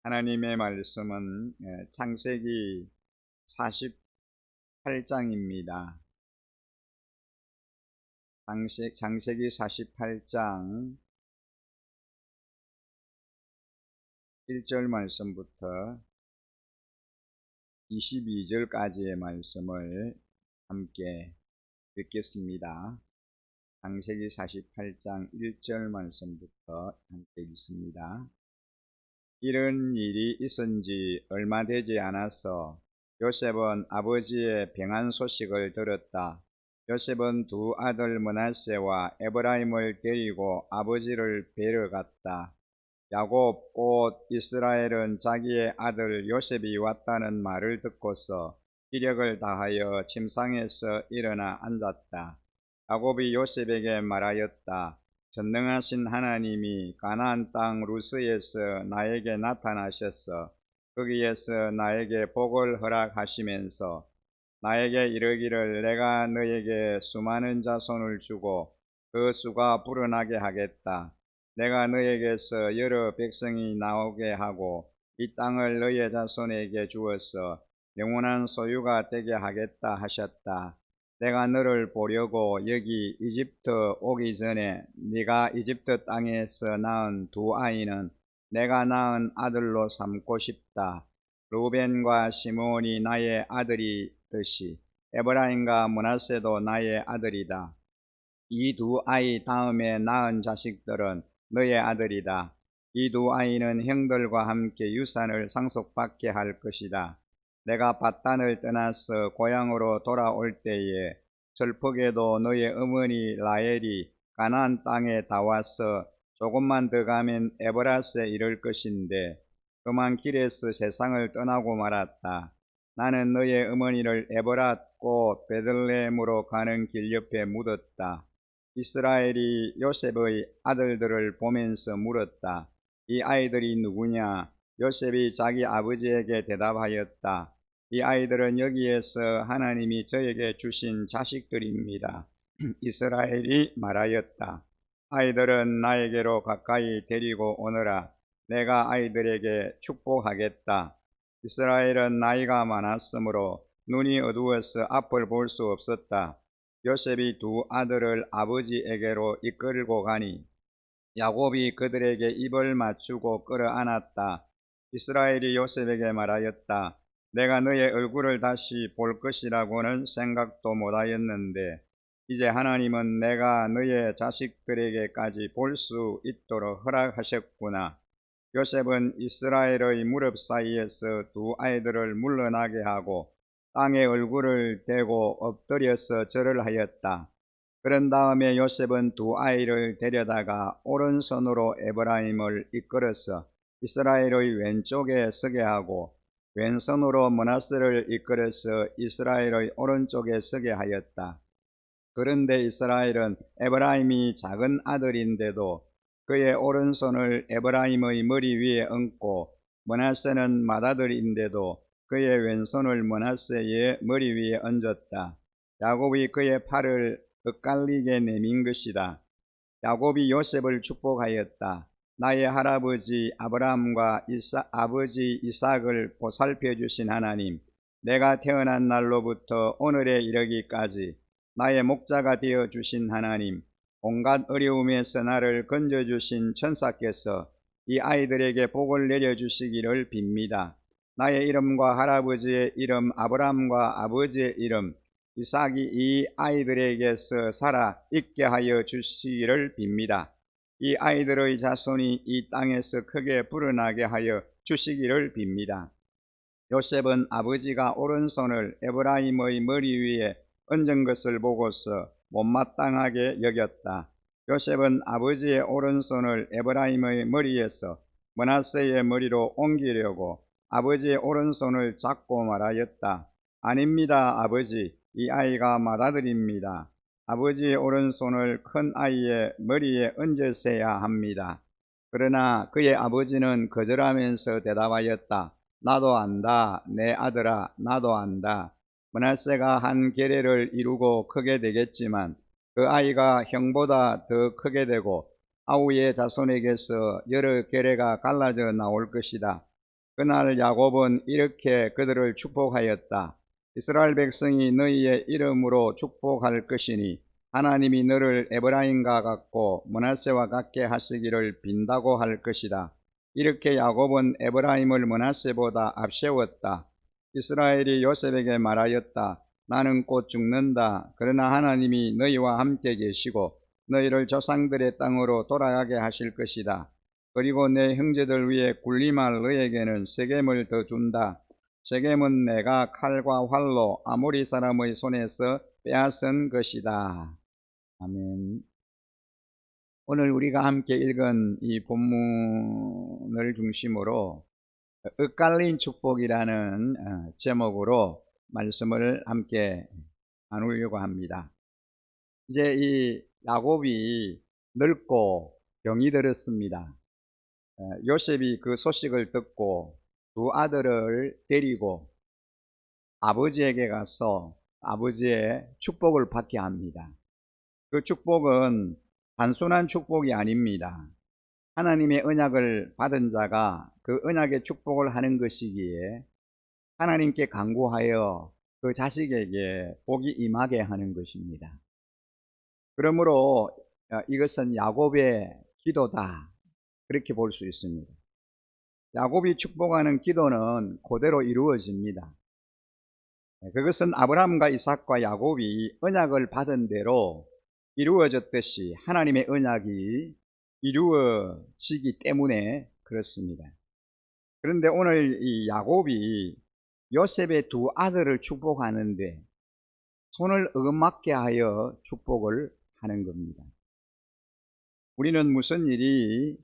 하나님의 말씀은 창세기 48장입니다. 창세기 48장 1절 말씀부터 22절까지의 말씀을 함께 읽겠습니다. 창세기 48장 1절 말씀부터 함께 읽습니다. 이런 일이 있은 지 얼마 되지 않아서 요셉은 아버지의 병환 소식을 들었다. 요셉은 두 아들 므낫세와 에브라임을 데리고 아버지를 뵈러 갔다. 야곱 곧 이스라엘은 자기의 아들 요셉이 왔다는 말을 듣고서 기력을 다하여 침상에서 일어나 앉았다. 야곱이 요셉에게 말하였다. 전능하신 하나님이 가나안 땅 루스에서 나에게 나타나셔서 거기에서 나에게 복을 허락하시면서 나에게 이르기를 내가 너에게 수많은 자손을 주고 그 수가 불어나게 하겠다. 내가 너에게서 여러 백성이 나오게 하고 이 땅을 너의 자손에게 주어서 영원한 소유가 되게 하겠다 하셨다. 내가 너를 보려고 여기 이집트 오기 전에 네가 이집트 땅에서 낳은 두 아이는 내가 낳은 아들로 삼고 싶다. 루벤과 시므온이 나의 아들이듯이 에브라임과 므낫세도 나의 아들이다. 이 두 아이 다음에 낳은 자식들은 너의 아들이다. 이 두 아이는 형들과 함께 유산을 상속받게 할 것이다. 내가 밧단을 떠나서 고향으로 돌아올 때에 슬프게도 너의 어머니 라헬이 가나안 땅에 다 와서 조금만 더 가면 에브라스에 이를 것인데 그만 길에서 세상을 떠나고 말았다. 나는 너의 어머니를 에브랏 곧 베들레헴으로 가는 길 옆에 묻었다. 이스라엘이 요셉의 아들들을 보면서 물었다. 이 아이들이 누구냐? 요셉이 자기 아버지에게 대답하였다. 이 아이들은 여기에서 하나님이 저에게 주신 자식들입니다. 이스라엘이 말하였다. 아이들은 나에게로 가까이 데리고 오너라. 내가 아이들에게 축복하겠다. 이스라엘은 나이가 많았으므로 눈이 어두워서 앞을 볼 수 없었다. 요셉이 두 아들을 아버지에게로 이끌고 가니 야곱이 그들에게 입을 맞추고 끌어안았다. 이스라엘이 요셉에게 말하였다. 내가 너의 얼굴을 다시 볼 것이라고는 생각도 못하였는데 이제 하나님은 내가 너의 자식들에게까지 볼 수 있도록 허락하셨구나. 요셉은 이스라엘의 무릎 사이에서 두 아이들을 물러나게 하고 땅에 얼굴을 대고 엎드려서 절을 하였다. 그런 다음에 요셉은 두 아이를 데려다가 오른손으로 에브라임을 이끌어서 이스라엘의 왼쪽에 서게 하고 왼손으로 므낫세를 이끌어서 이스라엘의 오른쪽에 서게 하였다. 그런데 이스라엘은 에브라임이 작은 아들인데도 그의 오른손을 에브라임의 머리 위에 얹고 므낫세는 맏아들인데도 그의 왼손을 므낫세의 머리 위에 얹었다. 야곱이 그의 팔을 엇갈리게 내민 것이다. 야곱이 요셉을 축복하였다. 나의 할아버지 아브라함과 아버지 이삭을 보살펴 주신 하나님, 내가 태어난 날로부터 오늘에 이르기까지 나의 목자가 되어 주신 하나님, 온갖 어려움에서 나를 건져주신 천사께서 이 아이들에게 복을 내려주시기를 빕니다. 나의 이름과 할아버지의 이름 아브라함과 아버지의 이름 이삭이 이 아이들에게서 살아 있게 하여 주시기를 빕니다. 이 아이들의 자손이 이 땅에서 크게 불어나게 하여 주시기를 빕니다. 요셉은 아버지가 오른손을 에브라임의 머리 위에 얹은 것을 보고서 못마땅하게 여겼다. 요셉은 아버지의 오른손을 에브라임의 머리에서 므낫세의 머리로 옮기려고 아버지의 오른손을 잡고 말하였다. 아닙니다, 아버지. 이 아이가 맏아들입니다. 아버지의 오른손을 큰 아이의 머리에 얹으셔야 합니다. 그러나 그의 아버지는 거절하면서 대답하였다. 나도 안다. 내 아들아, 나도 안다. 므낫세가 한 계례를 이루고 크게 되겠지만 그 아이가 형보다 더 크게 되고 아우의 자손에게서 여러 계례가 갈라져 나올 것이다. 그날 야곱은 이렇게 그들을 축복하였다. 이스라엘 백성이 너희의 이름으로 축복할 것이니 하나님이 너를 에브라임과 같고 므낫세와 같게 하시기를 빈다고 할 것이다. 이렇게 야곱은 에브라임을 므낫세보다 앞세웠다. 이스라엘이 요셉에게 말하였다. 나는 곧 죽는다. 그러나 하나님이 너희와 함께 계시고 너희를 조상들의 땅으로 돌아가게 하실 것이다. 그리고 내 형제들 위에 군림할 너에게는 세겜을 더 준다. 세겜은 내가 칼과 활로 아모리 사람의 손에서 빼앗은 것이다. 아멘. 오늘 우리가 함께 읽은 이 본문을 중심으로 엇갈린 축복이라는 제목으로 말씀을 함께 나누려고 합니다. 이제 이 야곱이 늙고 병이 들었습니다. 요셉이 그 소식을 듣고 두 아들을 데리고 아버지에게 가서 아버지의 축복을 받게 합니다. 그 축복은 단순한 축복이 아닙니다. 하나님의 언약을 받은 자가 그 언약의 축복을 하는 것이기에 하나님께 간구하여 그 자식에게 복이 임하게 하는 것입니다. 그러므로 이것은 야곱의 기도다, 그렇게 볼 수 있습니다. 야곱이 축복하는 기도는 그대로 이루어집니다. 그것은 아브라함과 이삭과 야곱이 언약을 받은 대로 이루어졌듯이 하나님의 언약이 이루어지기 때문에 그렇습니다. 그런데 오늘 이 야곱이 요셉의 두 아들을 축복하는데 손을 어긋맞게 하여 축복을 하는 겁니다. 우리는 무슨 일이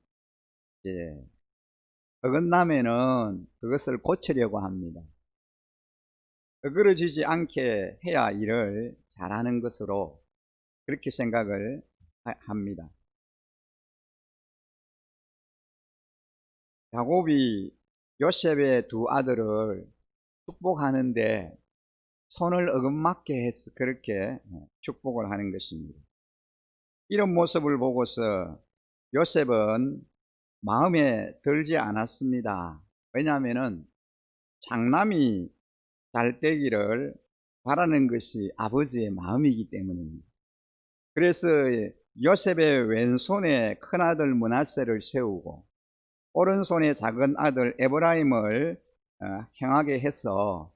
어긋나면은 그것을 고치려고 합니다. 어그러지지 않게 해야 일을 잘하는 것으로 그렇게 생각을 합니다. 야곱이 요셉의 두 아들을 축복하는데 손을 어긋맞게 해서 그렇게 축복을 하는 것입니다. 이런 모습을 보고서 요셉은 마음에 들지 않았습니다. 왜냐하면 장남이 잘 되기를 바라는 것이 아버지의 마음이기 때문입니다. 그래서 요셉의 왼손에 큰아들 므낫세를 세우고 오른손에 작은 아들 에브라임을 행하게 해서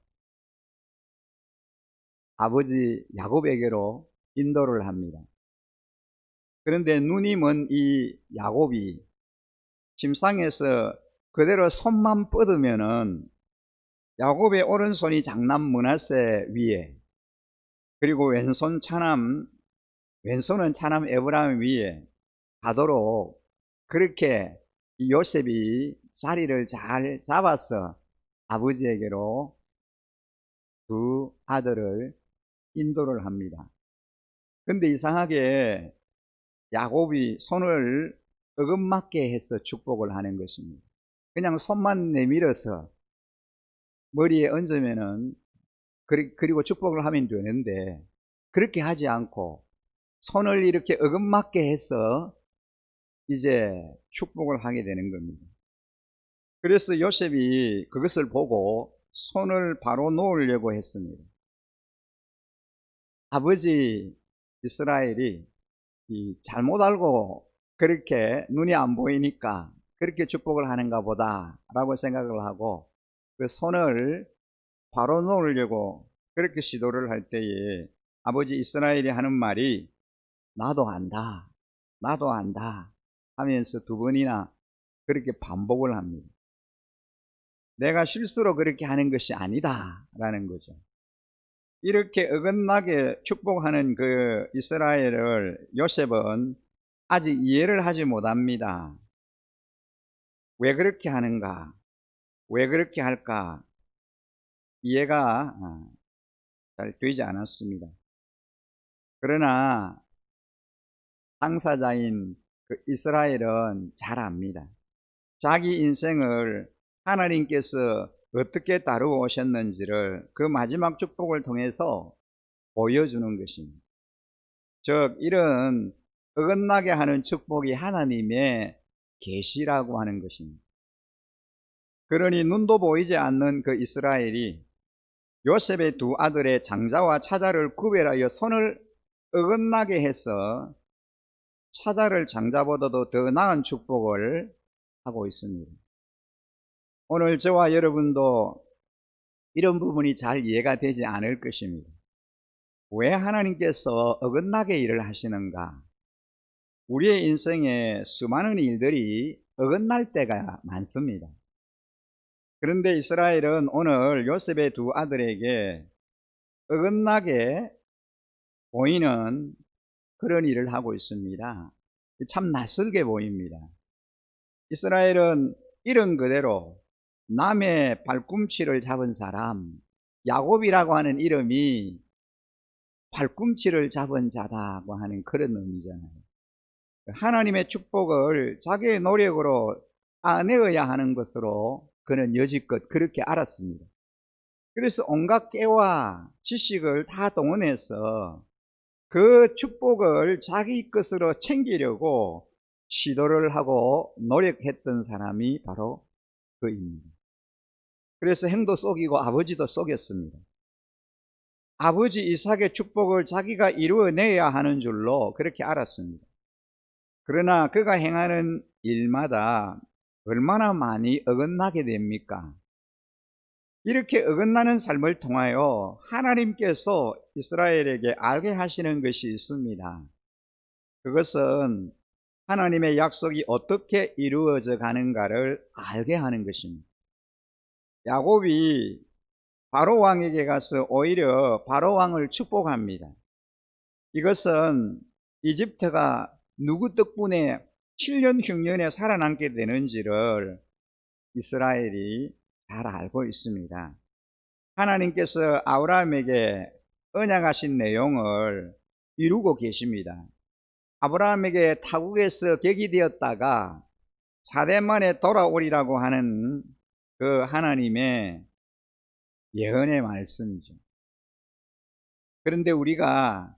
아버지 야곱에게로 인도를 합니다. 그런데 눈이 먼 이 야곱이 침상에서 그대로 손만 뻗으면은 야곱의 오른손이 장남 므낫세 위에, 그리고 왼손은 차남 에브라임 위에 가도록 그렇게 요셉이 자리를 잘 잡아서 아버지에게로 두 아들을 인도를 합니다. 근데 이상하게 야곱이 손을 어긋맞게 해서 축복을 하는 것입니다. 그냥 손만 내밀어서 머리에 얹으면은 그리고 축복을 하면 되는데 그렇게 하지 않고 손을 이렇게 어긋맞게 해서 이제 축복을 하게 되는 겁니다. 그래서 요셉이 그것을 보고 손을 바로 놓으려고 했습니다. 아버지 이스라엘이 잘못 알고 그렇게 눈이 안 보이니까 그렇게 축복을 하는가 보다 라고 생각을 하고 그 손을 바로 놓으려고 그렇게 시도를 할 때에 아버지 이스라엘이 하는 말이 나도 안다, 나도 안다 하면서 두 번이나 그렇게 반복을 합니다. 내가 실수로 그렇게 하는 것이 아니다 라는 거죠. 이렇게 어긋나게 축복하는 그 이스라엘을 요셉은 아직 이해를 하지 못합니다. 왜 그렇게 하는가? 왜 그렇게 할까? 이해가 잘 되지 않았습니다. 그러나 당사자인 그 이스라엘은 잘 압니다. 자기 인생을 하나님께서 어떻게 다루어 오셨는지를 그 마지막 축복을 통해서 보여주는 것입니다. 즉 이런 어긋나게 하는 축복이 하나님의 계시라고 하는 것입니다. 그러니 눈도 보이지 않는 그 이스라엘이 요셉의 두 아들의 장자와 차자를 구별하여 손을 어긋나게 해서 차자를 장자보다도 더 나은 축복을 하고 있습니다. 오늘 저와 여러분도 이런 부분이 잘 이해가 되지 않을 것입니다. 왜 하나님께서 어긋나게 일을 하시는가? 우리의 인생에 수많은 일들이 어긋날 때가 많습니다. 그런데 이스라엘은 오늘 요셉의 두 아들에게 어긋나게 보이는 그런 일을 하고 있습니다. 참 낯설게 보입니다. 이스라엘은 이름 그대로 남의 발꿈치를 잡은 사람, 야곱이라고 하는 이름이 발꿈치를 잡은 자다고 하는 그런 의미잖아요. 하나님의 축복을 자기의 노력으로 따내어야 하는 것으로 그는 여지껏 그렇게 알았습니다. 그래서 온갖 깨와 지식을 다 동원해서 그 축복을 자기 것으로 챙기려고 시도를 하고 노력했던 사람이 바로 그입니다. 그래서 형도 속이고 아버지도 속였습니다. 아버지 이삭의 축복을 자기가 이루어내야 하는 줄로 그렇게 알았습니다. 그러나 그가 행하는 일마다 얼마나 많이 어긋나게 됩니까? 이렇게 어긋나는 삶을 통하여 하나님께서 이스라엘에게 알게 하시는 것이 있습니다. 그것은 하나님의 약속이 어떻게 이루어져 가는가를 알게 하는 것입니다. 야곱이 바로 왕에게 가서 오히려 바로 왕을 축복합니다. 이것은 이집트가 누구 덕분에 7년 흉년에 살아남게 되는지를 이스라엘이 잘 알고 있습니다. 하나님께서 아브라함에게 언약하신 내용을 이루고 계십니다. 아브라함에게 타국에서 객이 되었다가 4대 만에 돌아오리라고 하는 그 하나님의 예언의 말씀이죠. 그런데 우리가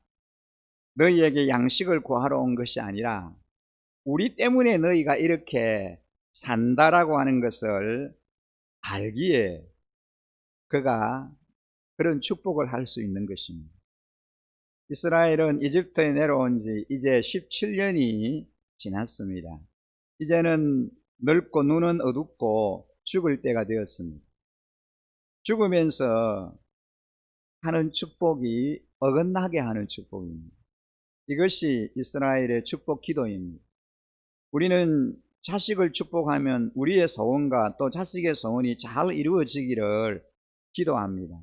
너희에게 양식을 구하러 온 것이 아니라 우리 때문에 너희가 이렇게 산다라고 하는 것을 알기에 그가 그런 축복을 할 수 있는 것입니다. 이스라엘은 이집트에 내려온 지 이제 17년이 지났습니다. 이제는 늙고 눈은 어둡고 죽을 때가 되었습니다. 죽으면서 하는 축복이 어긋나게 하는 축복입니다. 이것이 이스라엘의 축복 기도입니다. 우리는 자식을 축복하면 우리의 소원과 또 자식의 소원이 잘 이루어지기를 기도합니다.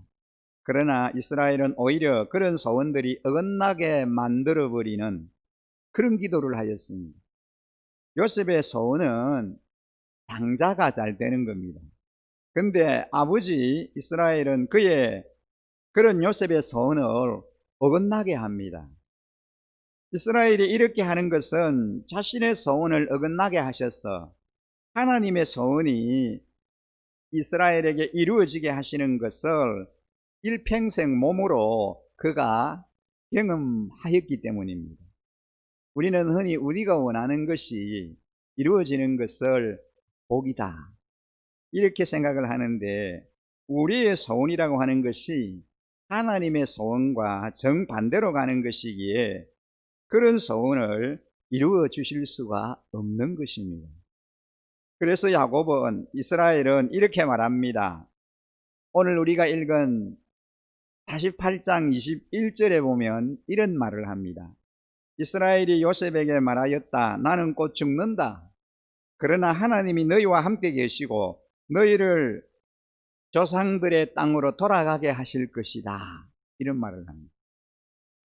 그러나 이스라엘은 오히려 그런 소원들이 어긋나게 만들어버리는 그런 기도를 하였습니다. 요셉의 소원은 장자가 잘 되는 겁니다. 근데 아버지 이스라엘은 그의 그런 요셉의 소원을 어긋나게 합니다. 이스라엘이 이렇게 하는 것은 자신의 소원을 어긋나게 하셔서 하나님의 소원이 이스라엘에게 이루어지게 하시는 것을 일평생 몸으로 그가 경험하였기 때문입니다. 우리는 흔히 우리가 원하는 것이 이루어지는 것을 복이다 이렇게 생각을 하는데, 우리의 소원이라고 하는 것이 하나님의 소원과 정반대로 가는 것이기에 그런 소원을 이루어 주실 수가 없는 것입니다. 그래서 야곱은, 이스라엘은 이렇게 말합니다. 오늘 우리가 읽은 48장 21절에 보면 이런 말을 합니다. 이스라엘이 요셉에게 말하였다. 나는 곧 죽는다. 그러나 하나님이 너희와 함께 계시고 너희를 조상들의 땅으로 돌아가게 하실 것이다. 이런 말을 합니다.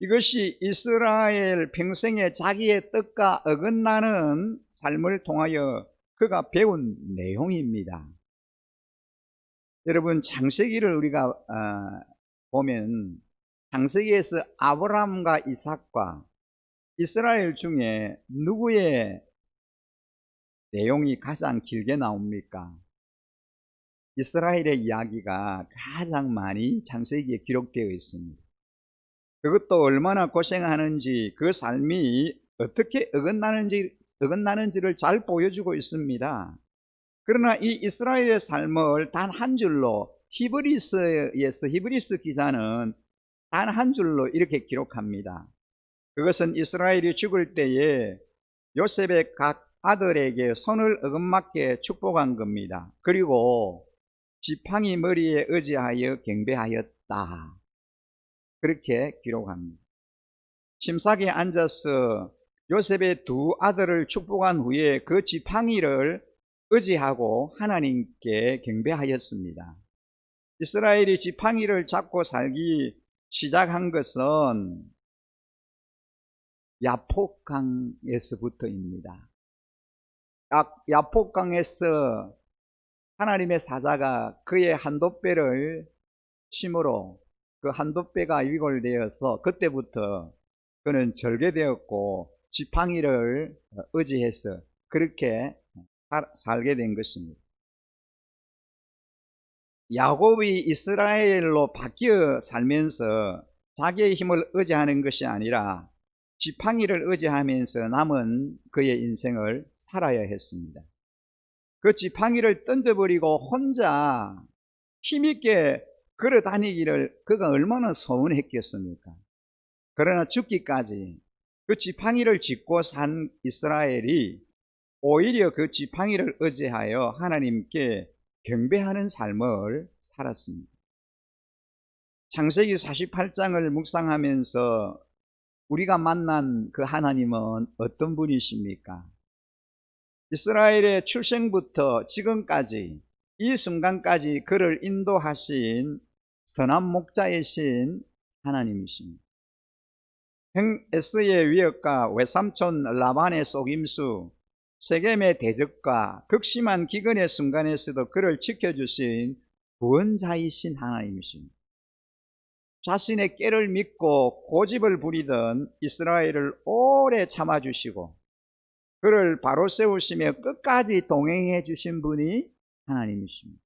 이것이 이스라엘 평생에 자기의 뜻과 어긋나는 삶을 통하여 그가 배운 내용입니다. 여러분, 창세기를 우리가 보면 창세기에서 아브라함과 이삭과 이스라엘 중에 누구의 내용이 가장 길게 나옵니까? 이스라엘의 이야기가 가장 많이 창세기에 기록되어 있습니다. 그것도 얼마나 고생하는지, 그 삶이 어떻게 어긋나는지를 잘 보여주고 있습니다. 그러나 이 이스라엘의 삶을 단 한 줄로 히브리스 기자는 단 한 줄로 이렇게 기록합니다. 그것은 이스라엘이 죽을 때에 요셉의 각 아들에게 손을 어긋맞게 축복한 겁니다. 그리고 지팡이 머리에 의지하여 경배하였다. 그렇게 기록합니다. 침상에 앉아서 요셉의 두 아들을 축복한 후에 그 지팡이를 의지하고 하나님께 경배하였습니다. 이스라엘이 지팡이를 잡고 살기 시작한 것은 야폭강에서부터입니다. 야폭강에서 하나님의 사자가 그의 한돛배를 침으로 그 한돛배가 위골되어서 그때부터 그는 절개되었고 지팡이를 의지해서 그렇게 살게 된 것입니다. 야곱이 이스라엘로 바뀌어 살면서 자기의 힘을 의지하는 것이 아니라 지팡이를 의지하면서 남은 그의 인생을 살아야 했습니다. 그 지팡이를 던져버리고 혼자 힘있게 걸어 다니기를 그가 얼마나 서운했겠습니까? 그러나 죽기까지 그 지팡이를 짚고 산 이스라엘이 오히려 그 지팡이를 의지하여 하나님께 경배하는 삶을 살았습니다. 창세기 48장을 묵상하면서 우리가 만난 그 하나님은 어떤 분이십니까? 이스라엘의 출생부터 지금까지 이 순간까지 그를 인도하신 선한 목자이신 하나님이십니다. 형 에스의 위협과 외삼촌 라반의 속임수, 세겜의 대적과 극심한 기근의 순간에서도 그를 지켜주신 구원자이신 하나님이십니다. 자신의 꾀를 믿고 고집을 부리던 이스라엘을 오래 참아주시고 그를 바로 세우시며 끝까지 동행해 주신 분이 하나님이십니다.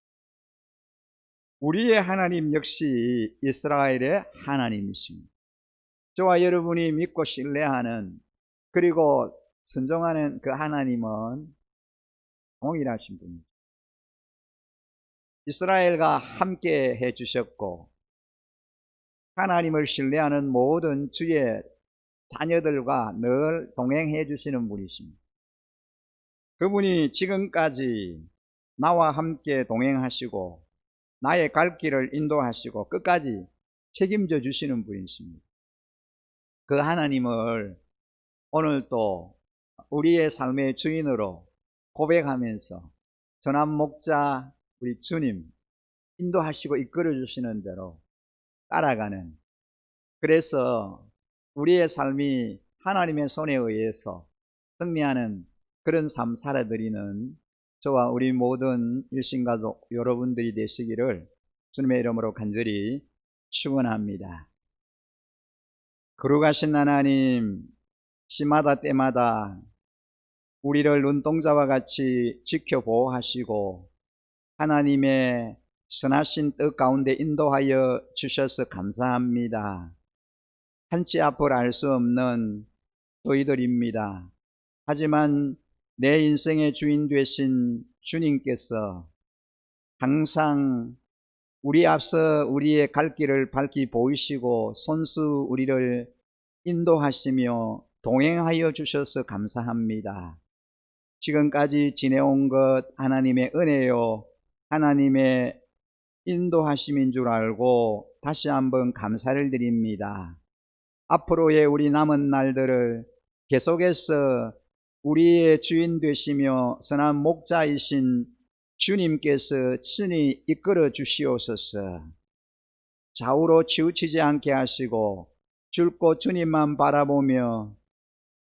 우리의 하나님 역시 이스라엘의 하나님이십니다. 저와 여러분이 믿고 신뢰하는 그리고 순종하는 그 하나님은 동일하신 분입니다. 이스라엘과 함께 해주셨고 하나님을 신뢰하는 모든 주의 자녀들과 늘 동행해 주시는 분이십니다. 그분이 지금까지 나와 함께 동행하시고 나의 갈 길을 인도하시고 끝까지 책임져 주시는 분이십니다. 그 하나님을 오늘 또 우리의 삶의 주인으로 고백하면서 전한 목자 우리 주님 인도하시고 이끌어 주시는 대로 따라가는, 그래서 우리의 삶이 하나님의 손에 의해서 승리하는 그런 삶 살아드리는 저와 우리 모든 일신가족 여러분들이 되시기를 주님의 이름으로 간절히 축원합니다. 거룩하신 하나님, 시마다 때마다 우리를 눈동자와 같이 지켜보호하시고 하나님의 선하신 뜻 가운데 인도하여 주셔서 감사합니다. 한치 앞을 알 수 없는 저희들입니다. 하지만 내 인생의 주인 되신 주님께서 항상 우리 앞서 우리의 갈 길을 밝히 보이시고 손수 우리를 인도하시며 동행하여 주셔서 감사합니다. 지금까지 지내온 것 하나님의 은혜요 하나님의 인도하심인 줄 알고 다시 한번 감사를 드립니다. 앞으로의 우리 남은 날들을 계속해서 우리의 주인 되시며 선한 목자이신 주님께서 친히 이끌어 주시옵소서. 좌우로 치우치지 않게 하시고 줄곧 주님만 바라보며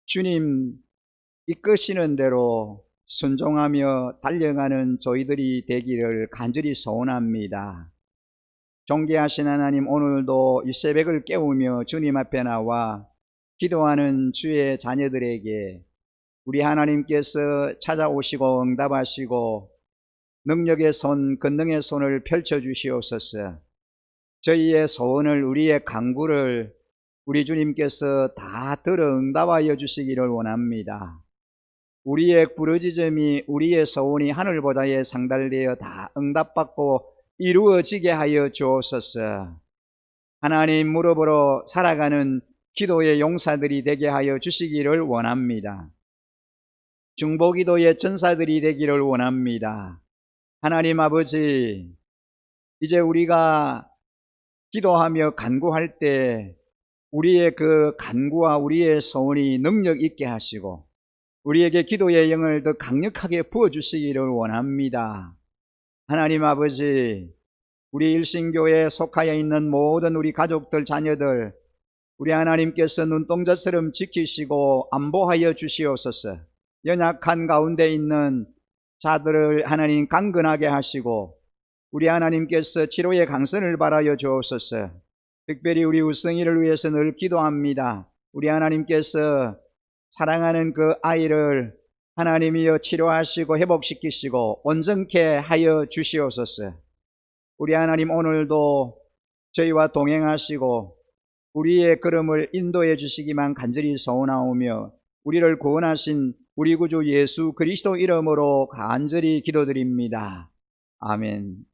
주님 이끄시는 대로 순종하며 달려가는 저희들이 되기를 간절히 소원합니다. 존귀하신 하나님, 오늘도 이 새벽을 깨우며 주님 앞에 나와 기도하는 주의 자녀들에게 우리 하나님께서 찾아오시고 응답하시고 능력의 손, 권능의 손을 펼쳐주시옵소서. 저희의 소원을, 우리의 간구를 우리 주님께서 다 들어 응답하여 주시기를 원합니다. 우리의 부르짖음이 우리의 소원이 하늘보다에 상달되어 다 응답받고 이루어지게 하여 주옵소서. 하나님 무릎으로 살아가는 기도의 용사들이 되게 하여 주시기를 원합니다. 중보기도의 전사들이 되기를 원합니다. 하나님 아버지, 이제 우리가 기도하며 간구할 때 우리의 그 간구와 우리의 소원이 능력 있게 하시고 우리에게 기도의 영을 더 강력하게 부어주시기를 원합니다. 하나님 아버지, 우리 일신교회에 속하여 있는 모든 우리 가족들, 자녀들, 우리 하나님께서 눈동자처럼 지키시고 안보하여 주시옵소서. 연약한 가운데 있는 자들을 하나님 강건하게 하시고 우리 하나님께서 치료의 강선을 바라여 주옵소서. 특별히 우리 우성이를 위해서 늘 기도합니다. 우리 하나님께서 사랑하는 그 아이를 하나님이여 치료하시고 회복시키시고 온전케 하여 주시옵소서. 우리 하나님 오늘도 저희와 동행하시고 우리의 걸음을 인도해 주시기만 간절히 소원하오며 우리를 구원하신 우리 구주 예수 그리스도 이름으로 간절히 기도드립니다. 아멘.